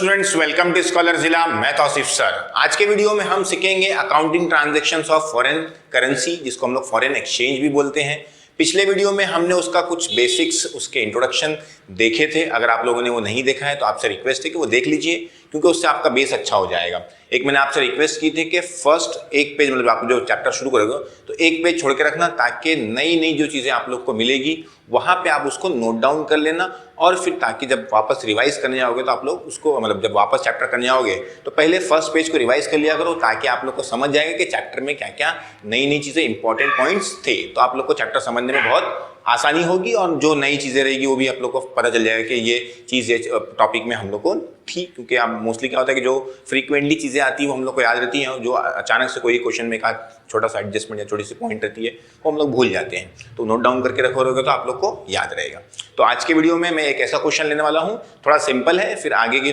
Students, welcome to scholar जिला। मैं Tausif sir. आज के वीडियो में हम सीखेंगे accounting transactions of foreign currency, जिसको हम लोग फॉरेन एक्सचेंज भी बोलते हैं। पिछले वीडियो में हमने उसका कुछ बेसिक्स, उसके इंट्रोडक्शन देखे थे। अगर आप लोगों ने वो नहीं देखा है तो आपसे रिक्वेस्ट है कि वो देख लीजिए, क्योंकि उससे आपका बेस अच्छा हो जाएगा। एक मैंने आपसे रिक्वेस्ट की थी कि फर्स्ट एक पेज, मतलब आप जो चैप्टर शुरू करोगे तो एक पेज छोड़ के रखना, ताकि नई नई जो चीज़ें आप लोग को मिलेगी वहाँ पे आप उसको नोट डाउन कर लेना, और फिर ताकि जब वापस रिवाइज करने जाओगे तो आप लोग उसको, मतलब जब वापस चैप्टर करने जाओगे तो पहले फर्स्ट पेज को रिवाइज कर लिया करो, ताकि आप लोग को समझ जाएगा कि चैप्टर में क्या क्या नई नई चीज़ें, इंपॉर्टेंट पॉइंट्स थे। तो आप लोग को चैप्टर समझने में बहुत आसानी होगी, और जो नई चीज़ें रहेगी वो भी आप लोग को पता चल जाएगा कि ये चीज़, ये टॉपिक में हम लोग को थी। क्योंकि आप मोस्टली क्या होता है कि जो फ्रीक्वेंटली चीज़ें आती है वो हम लोग को याद रहती हैं, जो अचानक से कोई क्वेश्चन में एक छोटा सा एडजस्टमेंट या छोटी सी पॉइंट रहती है वो हम लोग भूल जाते हैं। तो नोट डाउन करके रखोगे तो आप लोग को याद रहेगा। तो आज के वीडियो में मैं एक ऐसा क्वेश्चन लेने वाला हूँ, थोड़ा सिंपल है, फिर आगे की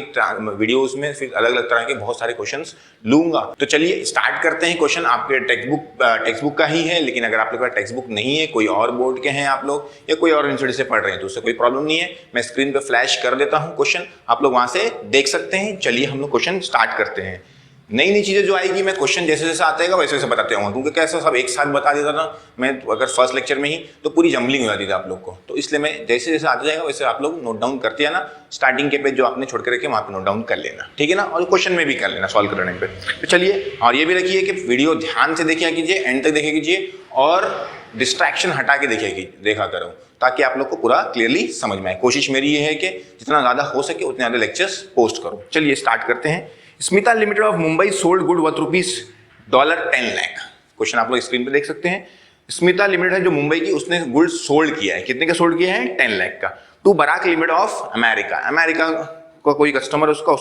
वीडियोस में फिर अलग अलग तरह के बहुत सारे क्वेश्चंस लूंगा। तो चलिए स्टार्ट करते हैं। क्वेश्चन आपके टेक्स्ट बुक का ही है, लेकिन अगर आप लोग का टेक्स्ट बुक नहीं है, कोई और बोर्ड के हैं आप लोग, या कोई और इंस्टीट्यूट से पढ़ रहे हैं, तो उससे कोई प्रॉब्लम नहीं है। मैं स्क्रीन पे फ्लैश कर देता हूँ क्वेश्चन, आप लोग वहां से देख सकते हैं। चलिए हम लोग क्वेश्चन स्टार्ट करते हैं। नई नई चीजें जो आएगी मैं क्वेश्चन जैसे जैसे आतेगा वैसे वैसे बताते रहूँगा, क्योंकि कैसा सब एक साथ बता देता था मैं अगर फर्स्ट लेक्चर में ही, तो पूरी जम्बलिंग हो जाती थी आप लोग को। तो इसलिए मैं जैसे जैसे आता जाएगा वैसे आप लोग नोट डाउन करते हैं ना, स्टार्टिंग के पेज जो आपने छोड़ के रखे वहाँ पे नोट डाउन कर लेना, ठीक है ना, और क्वेश्चन में भी कर लेना सॉल्व करने पे। तो चलिए, और ये भी रखिए कि वीडियो ध्यान से देखिए कीजिए, एंड तक देखिए कीजिए, और डिस्ट्रैक्शन हटा के देखा करो, ताकि आप लोग को पूरा क्लियरली समझ में आए। कोशिश मेरी ये है कि जितना ज्यादा हो सके उतने ज्यादा लेक्चर्स पोस्ट करो। चलिए स्टार्ट करते हैं। Smita limited of Mumbai sold good worth $10 lakh. Question आप लोग स्क्रीन पे देख सकते हैं। स्मिता लिमिटेड है जो मुंबई की, उसने गुड सोल्ड किया है। कितने का सोल्ड किया है? 10 लाख का। To Barak limited of America, America का कोई कस्टमर उसको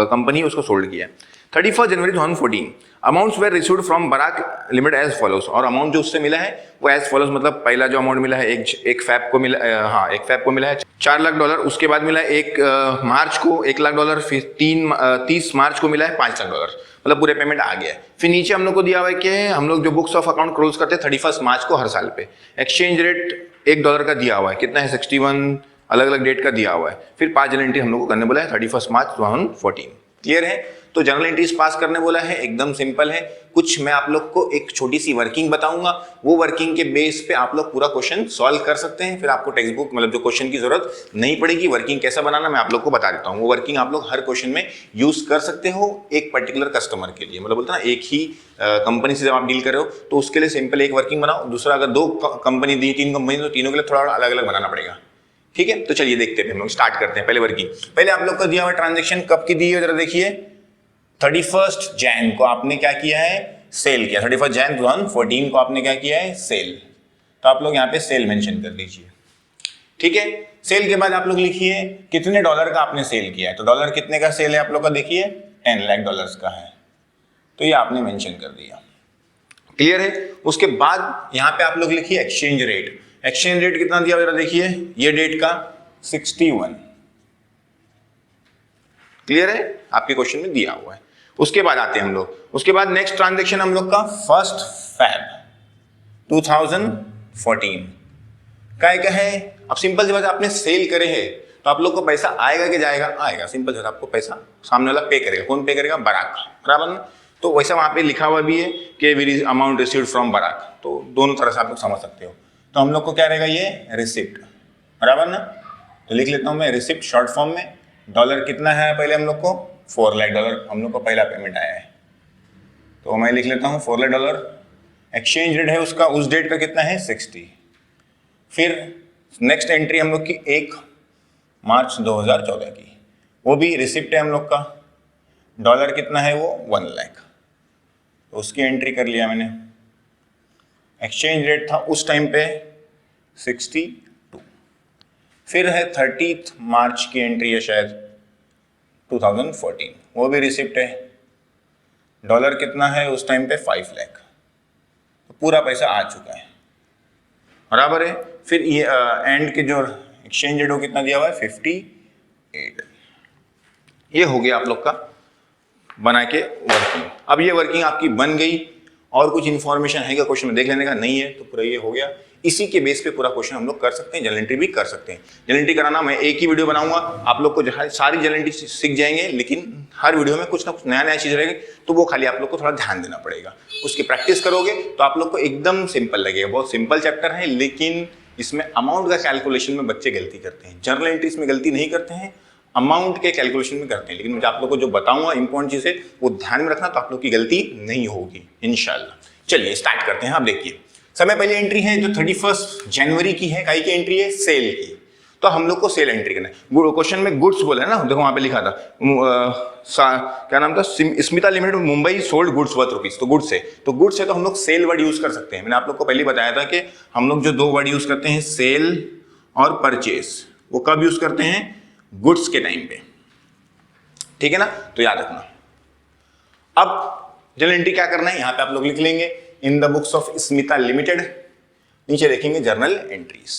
कंपनी उसको सोल्ड किया है। 31 January 2014 amounts were received from Barak limited as follows. और अमाउंट जो उससे मिला है वो एज फॉलोस, मतलब पहला जो अमाउंट मिला है एक फैब को मिला, एक फैब को मिला है $4 लाख। उसके बाद मिला है 1 मार्च को $1 लाख, फिर 30 मार्च को मिला है $5 लाख, मतलब पूरे पेमेंट आ गया है। फिर नीचे हम लोग को दिया हुआ है कि हम लोग जो बुक्स ऑफ अकाउंट क्लोज करते हैं 31 मार्च को हर साल पे। एक्सचेंज रेट $1 का दिया हुआ है, कितना है? 61 अलग अलग डेट का दिया हुआ है। फिर 5 जनरल एंट्री हम लोग को करने बोला है 31 मार्च 2014। क्लियर है? तो जनरल एंट्रीज पास करने बोला है, एकदम सिंपल है। कुछ मैं आप लोग को एक छोटी सी वर्किंग बताऊंगा, वो वर्किंग के बेस पे आप लोग पूरा क्वेश्चन सॉल्व कर सकते हैं। फिर आपको टेक्स्ट बुक, मतलब जो क्वेश्चन की जरूरत नहीं पड़ेगी। वर्किंग कैसा बनाना मैं आप लोग को बता देता हूँ। वो वर्किंग आप लोग हर क्वेश्चन में यूज कर सकते हो एक पर्टिकुलर कस्टमर के लिए, मतलब बोलते हैं ना, एक ही कंपनी से जब आप डील कर रहे हो तो उसके लिए सिंपल एक वर्किंग बनाओ। दूसरा, अगर 2 कंपनी दी, 3 कंपनी, तो तीनों के लिए थोड़ा अलग अलग बनाना पड़ेगा। ठीक है, तो चलिए देखते हैं, हम लोग स्टार्ट करते हैं। पहले वर्किंग, पहले आप लोग का दिया हुआ ट्रांजेक्शन कब की दी है जरा देखिए। 31 जैन को आपने क्या किया है? सेल किया। 31 जैन 2014 को आपने क्या किया है? सेल। तो आप लोग यहाँ पे सेल मेंशन कर दीजिए, ठीक है। सेल के बाद आप लोग लिखिए कितने डॉलर का आपने सेल किया है। तो डॉलर कितने का सेल है आप लोग का? देखिए $10 लाख का है, तो ये आपने मेंशन कर दिया। क्लियर है? उसके बाद यहाँ पे आप लोग लिखिए एक्सचेंज रेट। एक्सचेंज रेट कितना दिया जरा देखिए, ये डेट का 61। क्लियर है? आपके क्वेश्चन में दिया हुआ है। उसके बाद आते हैं हम लोग, उसके बाद नेक्स्ट ट्रांजैक्शन हम लोग का 1 फरवरी 2014 का है। अब सिंपल सी बात, आपने सेल करे हैं तो आप लोग को पैसा आएगा कि जाएगा? आएगा। सिंपल सी बात, आपको पैसा सामने वाला पे करेगा। कौन पे करेगा? बराक, बराबर ना। तो वैसा वहां पे लिखा हुआ भी है कि अमाउंट रिसीव्ड फ्रॉम बराक, तो दोनों तरह से आप लोग समझ सकते हो। तो हम लोग को क्या रहेगा? ये रिसिप्ट, बराबर ना। तो लिख लेता हूं मैं रिसिप्ट शॉर्ट फॉर्म में। डॉलर कितना है पहले हम लोग को? $4 लाख हम लोग को पहला पेमेंट आया है, तो मैं लिख लेता हूँ $4 लाख। एक्सचेंज रेट है उसका उस डेट का कितना है? 60। फिर नेक्स्ट एंट्री हम लोग की 1 मार्च 2014 की, वो भी रिसिप्ट है हम लोग का। डॉलर कितना है वो? 1 लाख, तो उसकी एंट्री कर लिया मैंने। एक्सचेंज रेट था उस टाइम पे 62। फिर है 30 मार्च की एंट्री है शायद 2014, वो भी रिसिप्ट है। डॉलर कितना है उस टाइम पे? 5 लाख, तो पूरा पैसा आ चुका है, बराबर है। फिर ये एंड के जो एक्सचेंज रेट हो कितना दिया हुआ है? 58। ये हो गया आप लोग का बना के वर्किंग। अब ये वर्किंग आपकी बन गई, और कुछ इन्फॉर्मेशन है क्या क्वेश्चन में देख लेने का, नहीं है तो पूरा ये हो गया। इसी के बेस पे पूरा क्वेश्चन हम लोग कर सकते हैं, जनरल एंट्री भी कर सकते हैं। जनरल एंट्री कराना मैं एक ही वीडियो बनाऊंगा, आप लोग को सारी जनरल एंट्री सीख जाएंगे, लेकिन हर वीडियो में कुछ ना कुछ नया नया चीज रहेगी, तो वो खाली आप लोग को थोड़ा ध्यान देना पड़ेगा। उसकी प्रैक्टिस करोगे तो आप लोग को एकदम सिंपल लगेगा। बहुत सिंपल चैप्टर है, लेकिन इसमें अमाउंट का कैलकुलेशन में बच्चे गलती करते हैं। जनरल एंट्रीज में गलती नहीं करते हैं, अमाउंट के कैलकुलेशन में करते हैं। लेकिन मुझे आप लोग को जो बताऊंगा इंपॉर्टेंट चीजें वो ध्यान में रखना, तो आप लोग की गलती नहीं होगी इंशाल्लाह। चलिए स्टार्ट करते हैं। आप देखिए समय पहले एंट्री है जो 31 जनवरी की है, काई की एंट्री है, सेल की। तो हम लोग को सेल एंट्री करना है। क्वेश्चन में गुड्स बोला है ना, देखो वहां पे लिखा था क्या नाम था, Smita limited Mumbai sold goods worth rupees. तो गुड्स है, तो गुड्स है तो हम लोग सेल वर्ड यूज कर सकते हैं। मैंने आप लोग को पहले बताया था कि हम लोग जो दो वर्ड यूज करते हैं सेल और परचेस, वो कब यूज करते हैं, गुड्स के टाइम पे, ठीक है ना, तो याद रखना। अब जनरल एंट्री क्या करना है, यहां पे आप लोग लिख लेंगे in the books of Smita limited, नीचे लिखेंगे जर्नल एंट्रीज।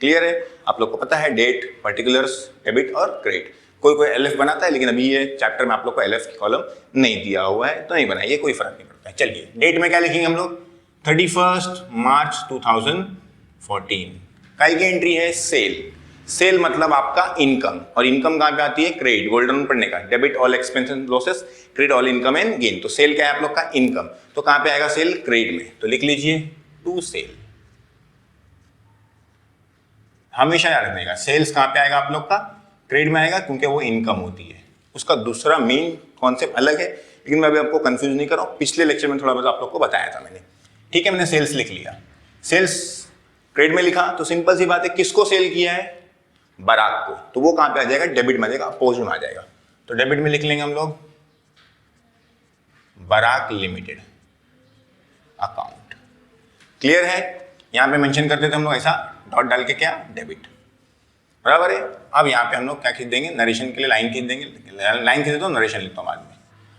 क्लियर है, आप लोग को पता है डेट, पर्टिकुलर्स, डेबिट और क्रेडिट। कोई कोई एलएफ बनाता है, लेकिन अभी ये चैप्टर में आप लोग को एलएफ की कॉलम नहीं दिया हुआ है, तो नहीं बनाइए, कोई फर्क नहीं पड़ता है। चलिए डेट में क्या लिखेंगे हम लोग, 31 मार्च 2014। काई की एंट्री है सेल। सेल मतलब आपका इनकम, और इनकम कहां पे आती है, क्रेडिट, गोल्डन पढ़ने का, debit all expense and losses, credit all income and gain. तो सेल क्या है आप लोग का, इनकम। तो कहां पे आएगा सेल, क्रेडिट में। तो लिख लीजिए टू सेल, हमेशा याद रखिएगा सेल्स कहां पे आएगा आप लोग का, क्रेडिट में आएगा, क्योंकि वो इनकम होती है। उसका दूसरा मेन कॉन्सेप्ट अलग है, लेकिन मैं अभी आपको कंफ्यूज नहीं कर रहा हूं, पिछले लेक्चर में थोड़ा बहुत आप लोग को बताया था मैंने। ठीक है, मैंने सेल्स लिख लिया, सेल्स क्रेडिट में लिखा, तो सिंपल सी बात है किसको सेल किया है, बराक को। तो वो कहां पे आ जाएगा, डेबिट में आ जाएगा, अपोजिट में आ जाएगा। तो डेबिट में लिख लेंगे हम लोग बराक लिमिटेड अकाउंट। क्लियर है, यहां पे मेंशन करते थे हम लोग ऐसा डॉट डाल के, क्या, डेबिट, बराबर है। अब यहां पे हम लोग क्या खींच देंगे, नरेशन के लिए लाइन खींच देंगे, लाइन खींच दो, नरेशन लिखता हूं बाद में।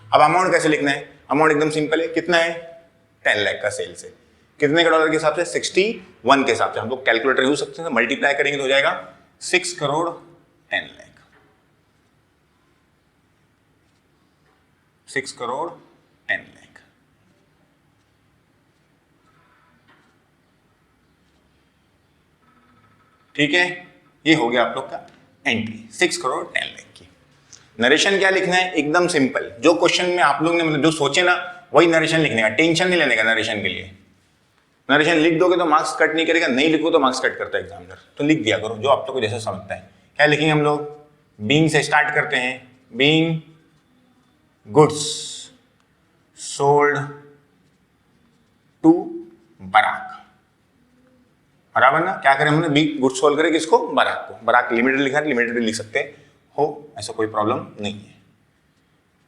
अब अमाउंट कैसे लिखना है, अमाउंट एकदम सिंपल है, कितना है, 10 लाख का सेल्स है, कितने का डॉलर के हिसाब से, 61 के हिसाब से। हम लोग कैलकुलेटर यूज सकते हैं, मल्टीप्लाई करेंगे तो हो जाएगा 6 करोड़ 10 लाख, 6 करोड़ 10 लाख। ठीक है, ये हो गया आप लोग का एंट्री 6 करोड़ 10 लाख की। नरेशन क्या लिखना है, एकदम सिंपल, जो क्वेश्चन में आप लोग ने मतलब जो सोचे ना वही नरेशन लिखने का, टेंशन नहीं लेने का नरेशन के लिए। नरेशन लिख दोगे तो मार्क्स कट नहीं करेगा, नहीं लिखो तो मार्क्स कट करता है एग्जामिनर, तो लिख दिया करो जो आप लोग को जैसे समझता है। क्या लिखेंगे हम लोग, बीइंग से स्टार्ट करते हैं, being goods sold to Barak, बराबर ना। क्या करें हमने, बी गुड्स सोल्ड करें किसको, बराक को। बराक लिमिटेड लिखा है, लिमिटेड भी लिख सकते हो, ऐसा कोई प्रॉब्लम नहीं है,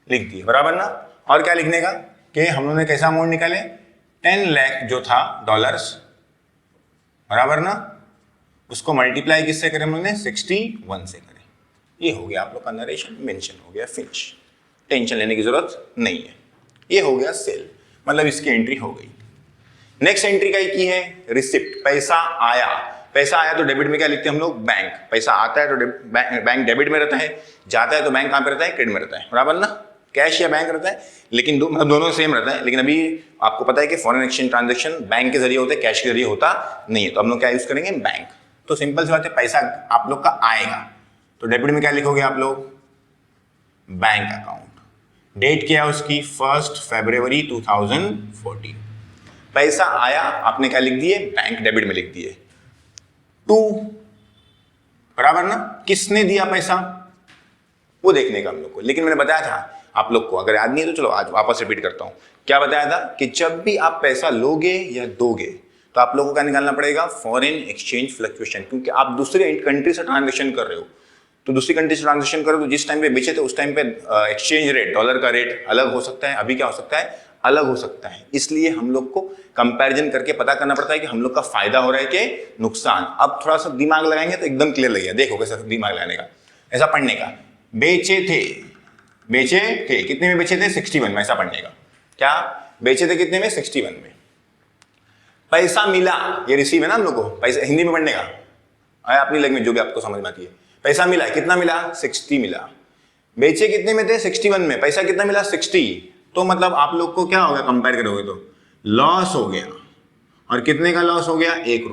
लिख दिए, बराबर ना। और क्या लिखने का, कि हम लोगों ने कैसा अमाउंट निकाले, 10 लाख जो था डॉलर्स, बराबर ना, उसको मल्टीप्लाई किससे करें हम लोग ने, 61 से करें। ये हो गया आप लोग का नरेशन, मेंशन हो गया, फिनिश, टेंशन लेने की जरूरत नहीं है। ये हो गया सेल, मतलब इसकी एंट्री हो गई। नेक्स्ट एंट्री का की है रिसिप्ट, पैसा आया। पैसा आया तो डेबिट में क्या लिखते हैं हम लोग, बैंक। पैसा आता है तो बैंक डेबिट में रहता है, जाता है तो बैंक कहां पे रहता है, क्रेडिट में रहता है, बराबर ना। कैश या बैंक रहता है, लेकिन दोनों सेम रहता है। लेकिन अभी आपको पता है कि फॉरेन एक्सचेंज ट्रांजैक्शन बैंक के जरिए होता है, कैश के जरिए होता नहीं है, तो हम लोग क्या यूज करेंगे, बैंक। तो सिंपल सी बात है, पैसा आप लोग का आएगा तो डेबिट में क्या लिखोगे आप लोग, बैंक अकाउंट। डेट क्या है उसकी, 1 फरवरी 2014। पैसा आया, आपने क्या लिख दिए, बैंक, डेबिट में लिख दिए। टू, बराबर ना, किसने दिया पैसा वो देखने का हम लोग को। लेकिन मैंने बताया था आप लोग को, अगर याद नहीं है तो चलो आज वापस रिपीट करता हूं। क्या बताया था कि जब भी आप पैसा लोगे या दोगे तो आप लोगों को क्या निकालना पड़ेगा, फॉरेन एक्सचेंज फ्लक्चुएशन। क्योंकि आप दूसरे कंट्री से ट्रांजेक्शन कर रहे हो, तो दूसरी कंट्री से ट्रांजेक्शन करो तो जिस टाइम पे बेचे थे उस टाइम पे एक्सचेंज रेट, डॉलर का रेट अलग हो सकता है, अभी क्या हो सकता है, अलग हो सकता है। इसलिए हम लोग को कंपैरिजन करके पता करना पड़ता है कि हम लोग का फायदा हो रहा है कि नुकसान। अब थोड़ा सा दिमाग लगाएंगे तो एकदम क्लियर लगेगा। देखो कैसा दिमाग लगाने का, ऐसा पढ़ने का, बेचे थे, बेचे थे, कितने में बेचे थे, 61 में, ऐसा पढ़ने का। क्या बेचे थे, कितने में, 61 में। पैसा मिला, ये रिसीव है ना हम लोग को, पैसा हिंदी में पढ़ने का, अपनी लैंग्वेज जो भी आपको समझ में आती है। पैसा मिला, कितना मिला, 60 मिला। बेचे कितने में थे, 61 में, पैसा कितना मिला, 60। तो मतलब आप लोग को क्या होगा, कंपेयर करोगे तो लॉस हो गया। और कितने का लॉस हो गया? $1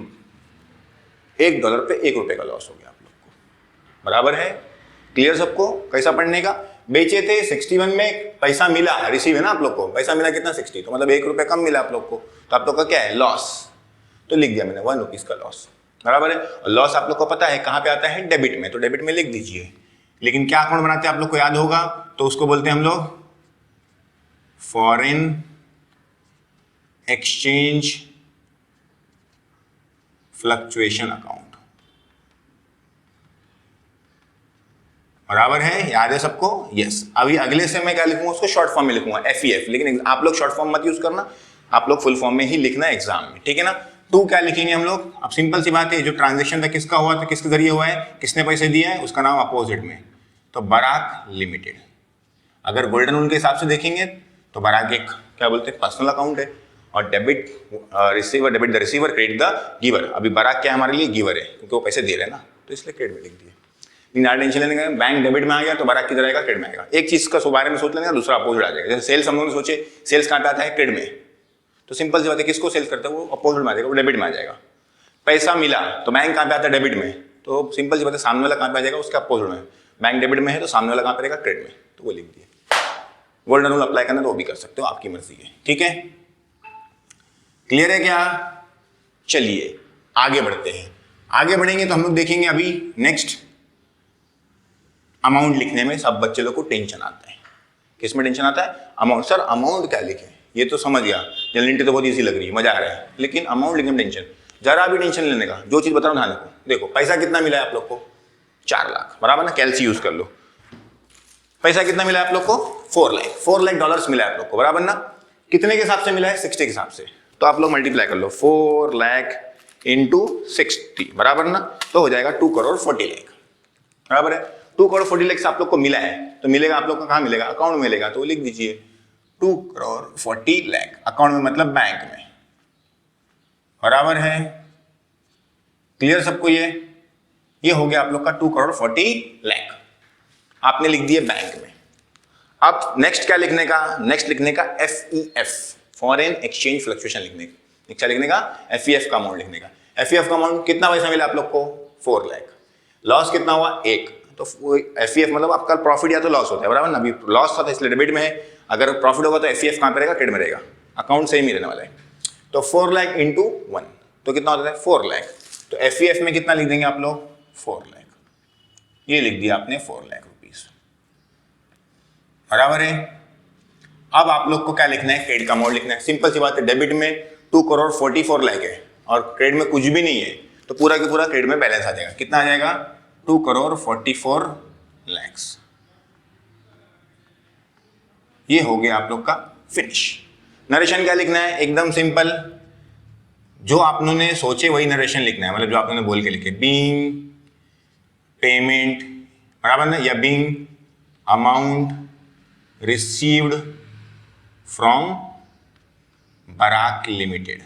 पे $1 का लॉस हो गया आप लोग को। बराबर है? क्लियर सबको? कैसा पढ़ने का? बेचे थे 61 में, पैसा मिला, रिसीव है ना आप लोग को, पैसा मिला कितना? 60, तो मतलब $1 कम मिला आप लोग को, तो आप लोग का क्या है? लॉस। तो लिख दिया मैंने ₹1 का लॉस। बराबर है? और लॉस आप लोग को पता है कहां पे आता है? डेबिट में, तो डेबिट में लिख दीजिए। लेकिन क्या अकाउंट बनाते हैं आप लोग को याद होगा, तो उसको बोलते हैं हम लोग फॉरेन एक्सचेंज फ्लक्चुएशन अकाउंट। बराबर है? याद है सबको? यस। अभी अगले से मैं क्या लिखूंगा? उसको शॉर्ट फॉर्म में लिखूंगा FEF, लेकिन आप लोग शॉर्ट फॉर्म मत यूज करना, आप लोग फुल फॉर्म में ही लिखना एग्जाम में, ठीक है ना? टू क्या लिखेंगे हम लोग? अब सिंपल सी बात है, जो ट्रांजेक्शन था किसका हुआ था, किसके जरिए हुआ है, किसने पैसे दिए है, उसका नाम अपोजिट में, तो बराक लिमिटेड। अगर गोल्डन रूल के हिसाब से देखेंगे तो बराक एक क्या बोलते हैं? पर्सनल अकाउंट है, और debit receiver, debit the receiver, credit the giver. अभी बराक क्या हमारे लिए? गिवर है, क्योंकि वो पैसे दे रहे हैं ना, तो इसलिए क्रेडिट में लिख दिए। टेंशन लेने का, बैंक डेबिट में आ गया तो बराक किधर आएगा? क्रेडिट में आएगा। एक चीज का बारे में सोच लेंगे, दूसरा अपोजिट आ जाएगा। जैसे सेल्स हम लोगों ने सोचे, सेल्स कहाँ पे आता है? क्रेडिट में, तो सिंपल सी बात है, किसको सेल्स करता है? वो अपोजिट में आ जाएगा, वो डेबिट में आ जाएगा। पैसा मिला तो बैंक कहाँ पे आता है? डेबिट में, तो सिंपल सी बात है, सामने वाला कहाँ पे आ जाएगा? उसके अपोजिट में। बैंक डेबिट में है तो सामने वाला कहाँ पे रहेगा? क्रेडिट में, तो वो लिख दिए। गोल्डन रूल अप्लाई करना तो वो भी कर सकते हो, आपकी मर्जी है, ठीक है? क्लियर है क्या? चलिए आगे बढ़ते हैं। आगे बढ़ेंगे तो हम लोग देखेंगे अभी नेक्स्ट, अमाउंट लिखने में सब बच्चे लोग को टेंशन आता है। किस में टेंशन आता है? अमाउंट। सर अमाउंट क्या लिखें? ये तो समझ गया, जनरलिटी तो बहुत इजी लग रही है, मजा आ रहा है, लेकिन अमाउंट लिखने में टेंशन। जरा भी टेंशन लेने का, जो चीज बता रहा हूं ध्यान रखो। देखो पैसा कितना मिला है आप लोग को? 4 लाख, बराबर ना? कैलसी यूज कर लो। पैसा कितना मिला है आप लोग को? 4 लाख। $4 लाख मिला है आप लोग को, बराबर ना? कितने के हिसाब से मिला है? 60 के हिसाब से। तो आप लोग मल्टीप्लाई कर लो, 4 लाख इंटू 60, बराबर ना? तो हो जाएगा 2,40,00,000, बराबर है? 2,40,00,000 से आप लोग को मिला है, तो मिलेगा आप लोग को कहाँ मिलेगा? अकाउंट में मिलेगा, तो लिख दीजिए 2,40,00,000 अकाउंट में, मतलब बैंक में, बराबर है? क्लियर सबको? ये हो गया आप लोग का 2,40,00,000, आपने लिख दिए बैंक में। अब नेक्स्ट क्या लिखने का? नेक्स्ट लिखने का FEF, फॉरेन एक्सचेंज फ्लक्चुएशन लिखने का। क्या लिखने का? FEF का अमाउंट लिखने का। FEF का अमाउंट कितना पैसा मिला आप लोग को? 4 लाख। लॉस कितना हुआ? 1। तो FEF मतलब आपका प्रॉफिट या तो लॉस होता है, बराबर ना? अभी लॉस था इसलिए डेबिट में है, अगर प्रॉफिट होगा तो FEF कहां पे रहेगा? क्रेडिट में रहेगा। अकाउंट सेम ही रहने वाला है। तो 4 लाख इंटू 1, तो कितना होता है? 4 लाख। तो FEF में कितना लिख देंगे आप लोग? 4 लाख। ये लिख दिया आपने 4 लाख रुपीस, बराबर है? अब आप लोग को क्या लिखना है? क्रेडिट का अमाउंट लिखना है। सिंपल सी बात है, डेबिट में 2,44,00,000 है और क्रेडिट में कुछ भी नहीं है, तो पूरा के पूरा क्रेडिट में बैलेंस आ जाएगा। कितना आ जाएगा? 2,44,00,000। ये हो गया आप लोग का फिनिश। नरेशन क्या लिखना है? एकदम सिंपल, जो आप लोगों ने सोचे वही नरेशन लिखना है, मतलब जो आप लोगों ने बोल के लिखे, बीइंग पेमेंट, बराबर ना? या being amount received from Barak limited.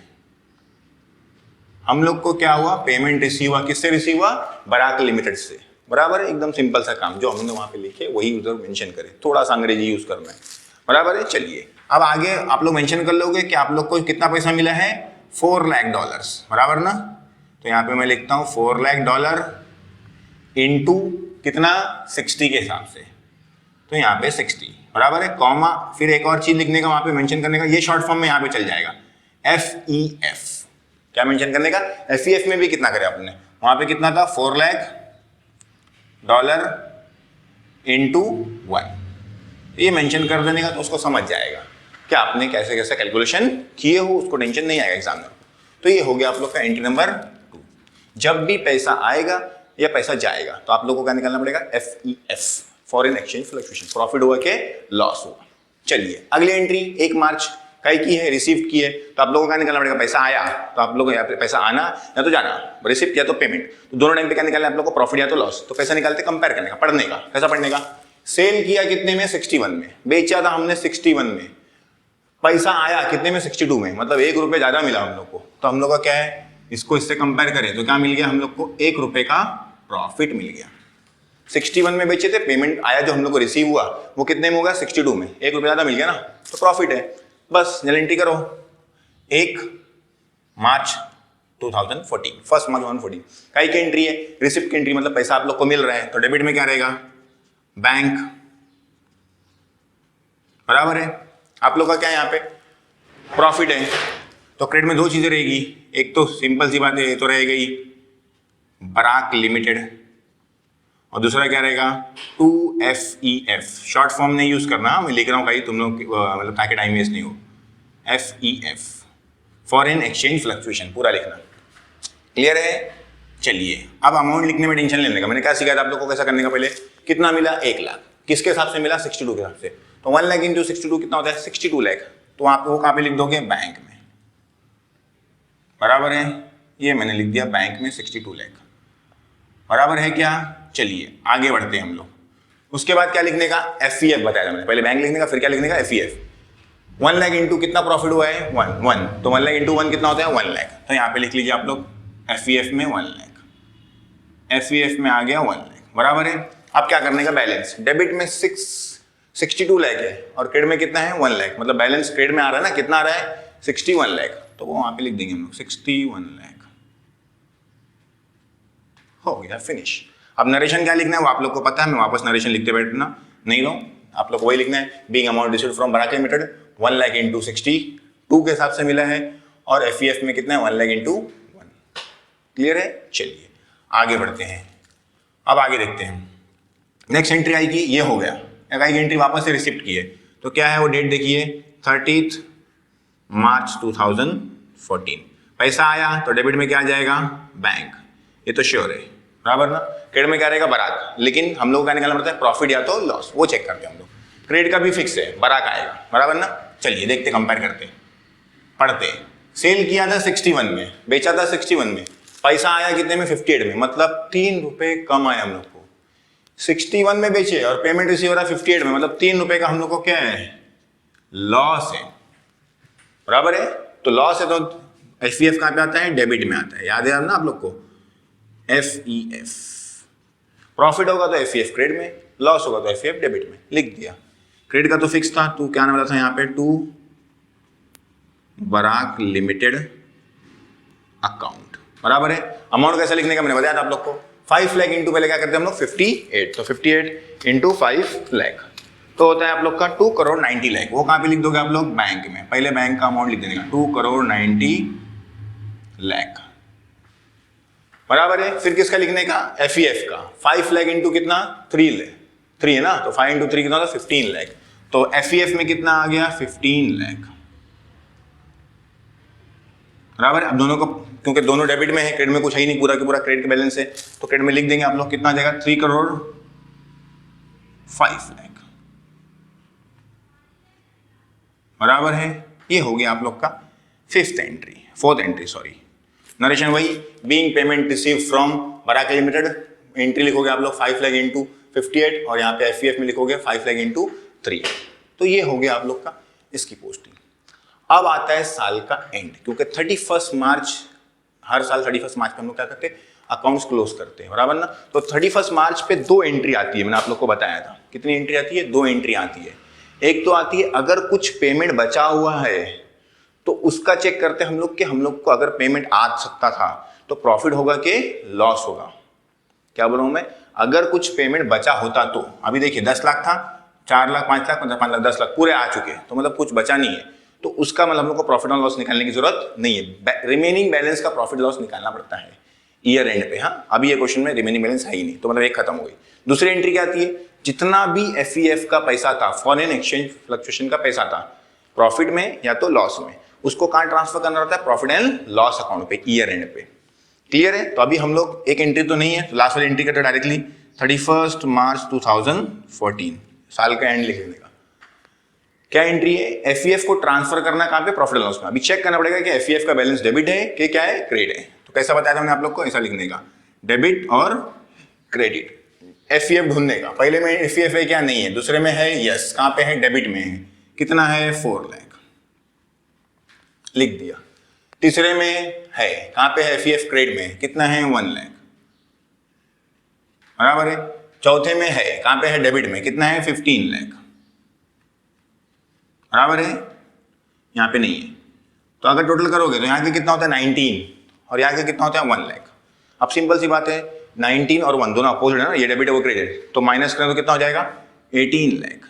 हम लोग को क्या हुआ? पेमेंट रिसीव हुआ। किससे रिसीव हुआ? बराक लिमिटेड से, बराबर है? एकदम सिंपल सा काम, जो हमने वहां पे लिखे वही उधर मेंशन करें, थोड़ा सा अंग्रेजी यूज करना है, बराबर है? चलिए अब आगे आप लोग मेंशन कर लोगे कि आप लोग को कितना पैसा मिला है? $4 लाख, बराबर ना? तो यहाँ पे मैं लिखता हूँ $4 लाख इंटू कितना? 60 के हिसाब से, तो यहाँ पे 60, बराबर है? कॉमा, फिर एक और चीज लिखने का, वहां पे मेंशन करने का, ये शॉर्ट फॉर्म में यहाँ पे चल जाएगा, FEF। क्या मेंशन करने का? FEF में भी कितना करे आपने? वहां पे कितना था? $4 लाख इंटू 1, ये मेंशन कर देने का, तो उसको समझ जाएगा कि आपने कैसे कैसे कैलकुलेशन किए हो, उसको टेंशन नहीं आएगा एग्जामिनर को। तो ये हो गया आप लोग का एंट्री नंबर 2। जब भी पैसा आएगा या पैसा जाएगा तो आप लोगों को क्या निकालना पड़ेगा? FEF, foreign exchange fluctuation, profit हुआ के लॉस हुआ। चलिए अगली एंट्री 1 मार्च कई की है, रिसीव की है, तो आप लोगों को क्या निकालना पड़ेगा? पैसा आया तो आप लोग यहाँ पे पैसा आना या तो जाना, रिसिप्ट या तो पेमेंट, तो दोनों टाइम पे क्या निकालना है आप लोग को? प्रॉफिट या तो लॉस। तो कैसा निकालते? कंपेयर करने का, पढ़ने का। कैसा पढ़ने का? सेल किया कितने में? 61 में। बेचा था हमने 61 में, पैसा आया कितने में? 62 में, मतलब ₹1 ज्यादा मिला हम लोग को। तो हम लोग का क्या है? इसको इससे कंपेयर करें तो क्या मिल गया हम लोग को? ₹1 का प्रॉफिट मिल गया। 61 में बेचे थे, पेमेंट आया जो हम लोग को रिसीव हुआ वो कितने में होगा? 62 में, ₹1 ज्यादा मिल गया ना, तो प्रॉफिट है। बस जनरल एंट्री करो, 1 मार्च 2014, 1 मार्च 2014। कई की एंट्री है, रिसिप्ट की एंट्री, मतलब पैसा आप लोग को मिल रहा है, तो डेबिट में क्या रहेगा, बैंक, बराबर है। आप लोग का क्या है यहाँ पे, प्रॉफिट है, तो क्रेडिट में दो चीजें रहेगी, एक तो सिंपल सी बात है, ये तो रह गई बराक लिमिटेड, और दूसरा क्या रहेगा 2FEF, शॉर्ट फॉर्म नहीं यूज करना, मैं लिख रहा हूँ कहीं तुम लोग मतलब ताकि टाइम वेस्ट नहीं हो, FEF, फॉरेन एक्सचेंज फ्लक्चुएशन, पूरा लिखना, क्लियर है। चलिए अब अमाउंट लिखने में टेंशन लेने का, मैंने क्या सीखा था आप लोग को कैसा करने का, पहले कितना मिला 1 लाख, किसके हिसाब से मिला 62 के हिसाब से, तो 1 लाख इंटू 62 कितना होता है 62 लाख, तो आप वो कहाँ पे लिख दोगे, बैंक में, बराबर है, ये मैंने लिख दिया बैंक में 62 लाख, बराबर है क्या। चलिए आगे बढ़ते हैं हम लोग, उसके बाद क्या लिखने का, FEF बताया था मैंने, पहले बैंक लिखने का फिर क्या लिखने का FEF, 1 लाख इंटू कितना प्रॉफिट हुआ है 1, तो 1 लाख इंटू 1 कितना होता है 1 लाख, तो यहाँ पे लिख लीजिए आप लोग FEF में 1 लाख, FEF में आ गया 1 लाख, बराबर है। अब क्या करने का, बैलेंस, डेबिट में 62 लाख है और क्रेडिट में कितना है 1 लाख, मतलब बैलेंस क्रेडिट में आ रहा है ना, कितना आ रहा है 61 लाख, तो वो वहां पे लिख देंगे हम लोग 61 लाख, हो गया फिनिश। अब नरेशन क्या लिखना है वो आप लोग को पता है, मैं वापस नरेशन लिखते बैठना नहीं लो, आप लोग को वही लिखना है, being amount received from Barak limited 1 lakh into 62 के हिसाब से मिला है, और FEF में कितना है 1 लाख इंटू 1, क्लियर है। चलिए आगे बढ़ते हैं, अब आगे देखते हैं, नेक्स्ट एंट्री आएगी, ये हो गया, एक एंट्री वापस से रिसिप्ट की है, तो क्या है वो डेट देखिए 30 मार्च 2014, पैसा आया तो डेबिट में क्या आ जाएगा, बैंक, ये तो श्योर है, बराबर ना। क्रेडिट में क्या रहेगा, बराक, लेकिन हम लोग का निकालना पड़ता है प्रॉफिट या तो लॉस, वो चेक करते हैं हम लोग, क्रेडिट का भी फिक्स है, बराक आएगा, बराबर ना। चलिए देखते कंपेयर करते पढ़ते, सेल किया था 61 में, बेचा था 61 में, पैसा आया कितने में 58 में, मतलब 3 रुपए कम आया हम लोग को, 61 में बेचे और पेमेंट रिसीव हो रहा है 58 में, मतलब 3 रुपए का हम लोग को क्या है, लॉस है, बराबर है। तो लॉस है तो FEF कहां पे आता है, डेबिट में आता है, याद है ना आप लोग को, FEF, प्रॉफिट होगा तो FEF क्रेडिट में, लॉस होगा तो FEF डेबिट में, लिख दिया। क्रेडिट का तो फिक्स था, टू क्या नाम था यहाँ पे, टू बराक लिमिटेड अकाउंट, बराबर है। अमाउंट कैसे लिखने का मैंने बताया था आप लोग को, 5 लाख इंटू पहले क्या करते हैं हम लोग 58, तो 58 इंटू 5 लाख तो होता है आप लोग का 2 करोड़ 90 लाख, वो कहाँ पे लिख दोगे आप लोग, बैंक में, पहले बैंक का अमाउंट लिख देने का 2 करोड़ 90 लाख, बराबर है। फिर किसका लिखने का, FEF का, 5 लाख इंटू कितना 3 है ना, तो 5 इंटू 3 कितना होता है 15 लाख, तो FEF में कितना आ गया 15 लाख, बराबर। अब दोनों को, क्योंकि दोनों डेबिट में है, क्रेडिट में कुछ है ही नहीं, पूरा का पूरा क्रेडिट बैलेंस है, तो क्रेडिट में लिख देंगे आप लोग कितना आ जाएगा 3 करोड़ 5 लाख, बराबर है। ये हो गया आप लोग का फोर्थ एंट्री सॉरी, नरेशन वही, being payment receive from Barak limited, entry लिखोगे आप लोग 5 लाख इंटू 58, और यहाँ पे FEF में लिखोगे 5 लाख इंटू 3, तो ये हो गया आप लोग का इसकी पोस्टिंग। अब आता है साल का एंड, क्योंकि 31 मार्च, हर साल 31 मार्च पे हम लोग क्या करते हैं, अकाउंट्स क्लोज करते हैं, बराबर ना। तो 31 मार्च पे 2 एंट्री आती है, मैंने आप लोग को बताया था, कितनी एंट्री आती है, 2 एंट्री आती है। एक तो आती है अगर कुछ पेमेंट बचा हुआ है तो उसका चेक करते हैं हम लोग कि हम लोग को अगर पेमेंट आ सकता था तो प्रॉफिट होगा कि लॉस होगा, क्या बोल रहा हूं मैं, अगर कुछ पेमेंट बचा होता तो, अभी देखिए 10 लाख था, 4 लाख 5 लाख 5 लाख 10 लाख पूरे आ चुके, तो मतलब कुछ बचा नहीं है, तो उसका मतलब हम लोग को प्रॉफिट और लॉस निकालने की जरूरत नहीं है, रिमेनिंग बैलेंस का प्रॉफिट लॉस निकालना पड़ता है ईयर एंड पे। हाँ, अभी ये क्वेश्चन में रिमेनिंग बैलेंस है ही नहीं, तो मतलब एक खत्म हो गई। दूसरी एंट्री क्या आती है, जितना भी FEF का पैसा था, फॉरेन एक्सचेंज फ्लक्चुएशन का पैसा था, प्रॉफिट में या तो लॉस में, उसको कहां ट्रांसफर करना रहता है, प्रॉफिट एंड लॉस अकाउंट पे, ईयर एंड पे, क्लियर है। तो अभी हम लोग एक एंट्री तो नहीं है, तो लास्ट वाली एंट्री करते डायरेक्टली 31 मार्च 2014, साल का एंड लिख लेने का। क्या एंट्री है, FEF को ट्रांसफर करना कहां पे, प्रॉफिट एंड लॉस में। अभी चेक करना पड़ेगा कि FEF का बैलेंस डेबिट है कि क्या है, क्रेडिट है। तो कैसा बताया था मैंने आप लोग को, ऐसा लिखने का, डेबिट और क्रेडिट, FEF ढूंढने का। पहले में FEF है क्या, नहीं है, दूसरे में है यस, कहां पे है, डेबिट में है, कितना है 4 लाख, लिख दिया। तीसरे में है, कहां पे है, FEF क्रेडिट में, कितना है 1 लाख, बराबर है। चौथे में है, कहां पे है, डेबिट में, कितना है 15 लाख, बराबर है, यहां पे नहीं है। तो अगर टोटल करोगे तो यहाँ के कितना होता है 19 और यहाँ के कितना होता है 1 लाख। अब सिंपल सी बात है 19 और 1 दोनों अपोजिट है ना, ये डेबिट है वो क्रेडिट, तो माइनस करें तो कितना हो जाएगा 18 लाख,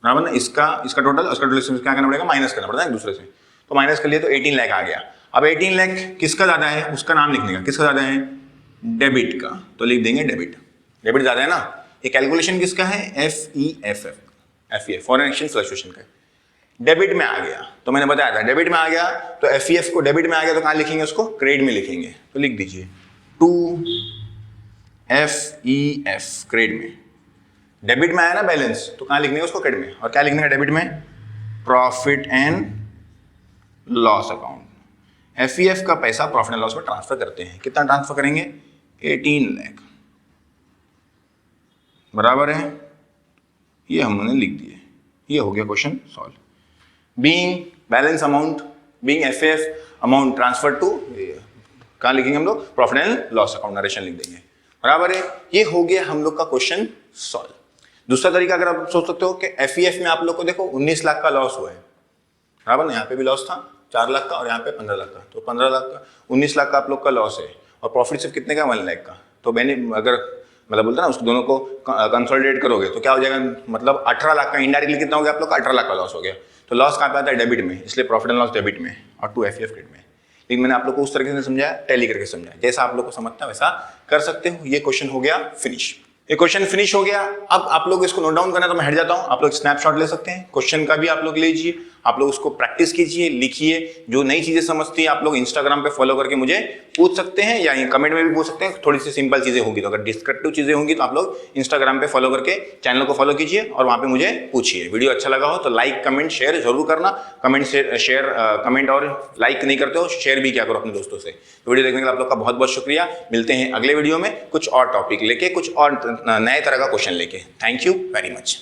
बराबर ना। इसका टोटल उसका टोटल क्या करना पड़ेगा, माइनस करना पड़ता है एक दूसरे से, तो माइनस कर लिया तो 18 लाख आ गया। अब 18 लाख किसका ज्यादा है, उसका नाम लिखने का, किसका ज्यादा है, डेबिट का, तो लिख देंगे डेबिट, डेबिट ज्यादा है ना। ये कैलकुलेशन किसका है, FEF फॉरेन एक्सचेंज फ्लक्चुएशन का, डेबिट में आ गया। तो मैंने बताया था डेबिट में आ गया तो FEF को डेबिट में आ गया तो कहाँ लिखेंगे, उसको क्रेडिट में लिखेंगे, तो लिख दीजिए 2FEF क्रेडिट में। डेबिट में आया ना बैलेंस तो कहाँ लिखने का उसको, क्रेडिट में। और क्या लिखने का डेबिट में, profit and loss account. FEF का पैसा प्रॉफिट एंड लॉस में ट्रांसफर करते हैं, कितना ट्रांसफर करेंगे 18 लाख, बराबर है, ये हमने लिख दिए, ये हो गया question solve. Being balance amount, being FEF amount transfer to, कहाँ लिखेंगे हम लोग, profit and loss account, narration लिख देंगे, बराबर है। ये हो गया हम लोग का क्वेश्चन सॉल्व। दूसरा तरीका अगर आप सोच सकते हो कि FEF में आप लोग को देखो 19 लाख का लॉस हुआ है, बराबर ना, यहाँ पे भी लॉस था 4 लाख का और यहाँ पे 15 लाख का, तो 15 लाख का 19 लाख का आप लोग का लॉस है और प्रॉफिट सिर्फ कितने का 1 लाख का। तो मैंने अगर मतलब बोलते ना उसको दोनों को कंसोलिडेट करोगे तो क्या हो जाएगा, मतलब 18 लाख का, इनडायरेक्टली कितना हो गया आप लोग का 18 लाख का लॉस हो गया। तो लॉस कहाँ पे आता है, डेबिट में, इसलिए प्रॉफिट एंड लॉस डेबिट में और 2 FEF क्रेडिट में। लेकिन मैंने आप लोग को उस तरीके से समझाया, टैली करके समझाया, जैसा आप लोग को समझता है वैसा कर सकते हो। ये क्वेश्चन हो गया फिनिश, ये क्वेश्चन फिनिश हो गया। अब आप लोग इसको नोट डाउन करना तो मैं हट जाता हूं, आप लोग स्नैपशॉट ले सकते हैं, क्वेश्चन का भी आप लोग लीजिए, आप लोग उसको प्रैक्टिस कीजिए, लिखिए। जो नई चीजें समझती है आप लोग इंस्टाग्राम पे फॉलो करके मुझे पूछ सकते हैं या कमेंट में भी पूछ सकते हैं। थोड़ी सी सिंपल चीजें होंगी तो, अगर डिस्क्रिप्टिव चीजें होंगी तो आप लोग इंस्टाग्राम पे फॉलो करके चैनल को फॉलो कीजिए और वहां पे मुझे पूछिए। वीडियो अच्छा लगा हो तो लाइक कमेंट शेयर जरूर करना, कमेंट शेयर कमेंट और लाइक नहीं करते हो शेयर भी क्या करो अपने दोस्तों से। वीडियो देखने के लिए आप लोग का बहुत बहुत शुक्रिया। मिलते हैं अगले वीडियो में कुछ और टॉपिक लेके, कुछ और नए तरह का क्वेश्चन लेके। Thank you very much.